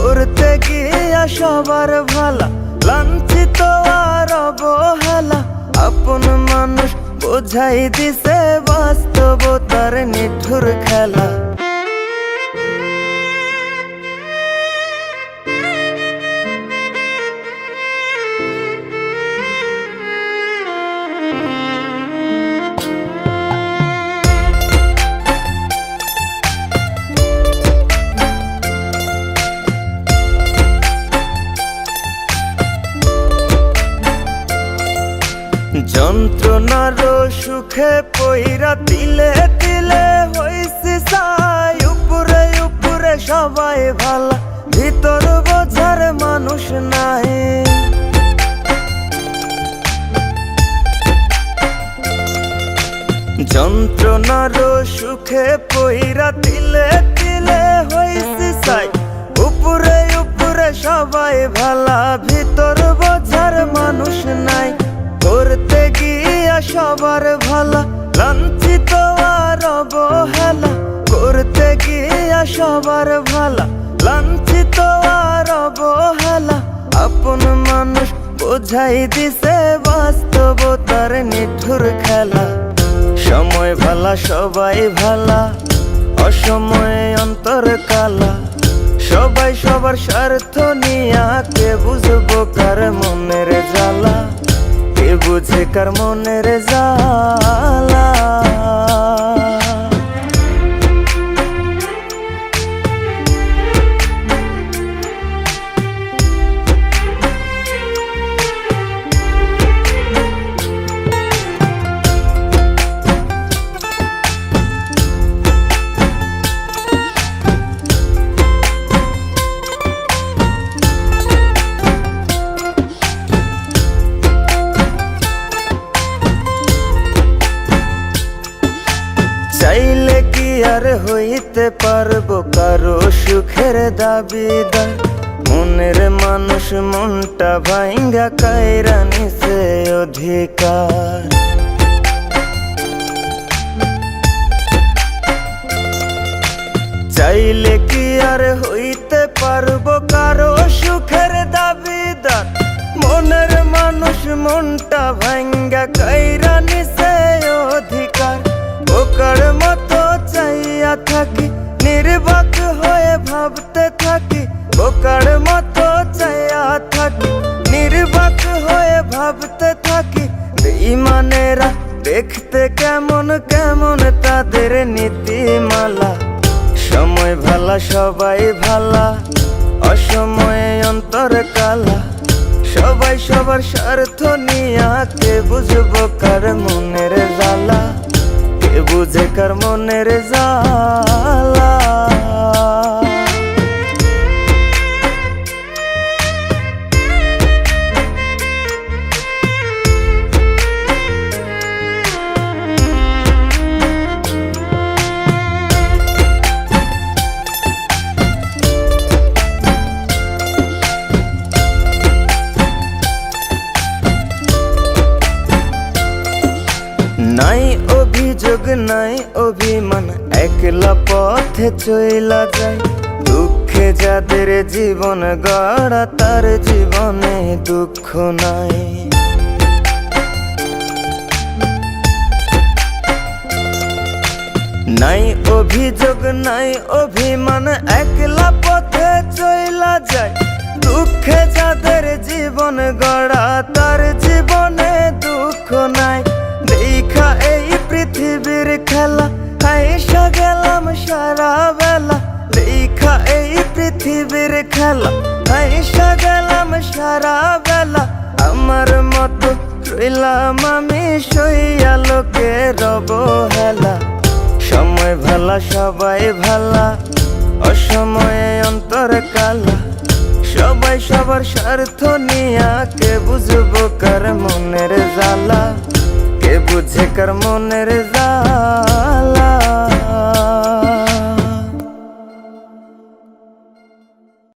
করতে গিয়া সবার ভালা, লাঞ্ছিত আর অবহেলা। আপন মানুষ বোঝাই দিছে বাস্তবতার নিঠুর খেলা। যন্ত্রণার সুখে পইরা তিলে তিলে হইছি ছাই। উপরে উপরে সবাই ভালা, ভিতর বোঝার মানুষ নাই। যন্ত্রণার সুখে পইরা তিলে তিলে হইছি ছাই। উপরে উপরে সবাই ভালা, ভিতর বোঝার মানুষ নাই। করতে গিয়া সবার ভালা, লাঞ্ছিত আর অবহেলা। করতে গিয়া সবার ভালা, লাঞ্ছিত আর অবহেলা। আপন মানুষ বোঝাই দিছে বাস্তবতার নিঠুর খেলা। সময় ভালা সবাই ভালা, অসময়ে অন্তর কালা। সবাই সবার স্বার্থ নিয়া, কে বুঝবো কার মনের জ্বালা। কে বুঝে কার মনের জ্বালা। চাইলে কি আর হইতে পারবো কারো সুখের দাবিদার। মনের মানুষ মনটা ভাঙ্গা কায়রা নিছে অধিকার। চাইলে কি আর হইতে পারবো কারো সুখের দাবিদার। মনের মানুষ মনটা ভাঙ্গা কায়রা নিছে অধিকার। বোকার মতো চাইয়া থাকি, নির্বাক হয়ে ভাবতে থাকি। বোকার মতো চাইয়া থাকি, নির্বাক হয়ে ভাবতে থাকি। বেঈমানেরা দেখতে কেমন কেমন তাদের নীতিমালা। সময় ভালা সবাই ভালা, অসময়ে অন্তর কালা। সবাই সবার স্বার্থ নিয়া, কে বুঝবো কার মনের জ্বালা। কে বুঝে কার মনের জ্বালা। নাই অভিযোগ নাই অভিমান, একলা পথে চইলা যায়। দুঃখে যাদের জীবন গড়া, তার জীবনে দুঃখ নাই। নাই অভিযোগ নাই অভিমান, একলা পথে চইলা যায়। দুঃখে যাদের জীবন গড়া, তার জীবনে দুঃখ নাই। দেখা এই পৃথিবীর খেলা, আইসা গেলাম সারা বেলা। দেখা এই পৃথিবীর খেলা, আইসা গেলাম সারা বেলা। আমার মতো রইলাম আমি সইয়া, লোকের অবহেলা। সময় ভালা সবাই ভালা, অসময়ে অন্তর কালা। সবাই সবার স্বার্থ নিয়া, কে বুঝবো কার মনের জ্বালা। কে বুঝে কার মনের জ্বালা।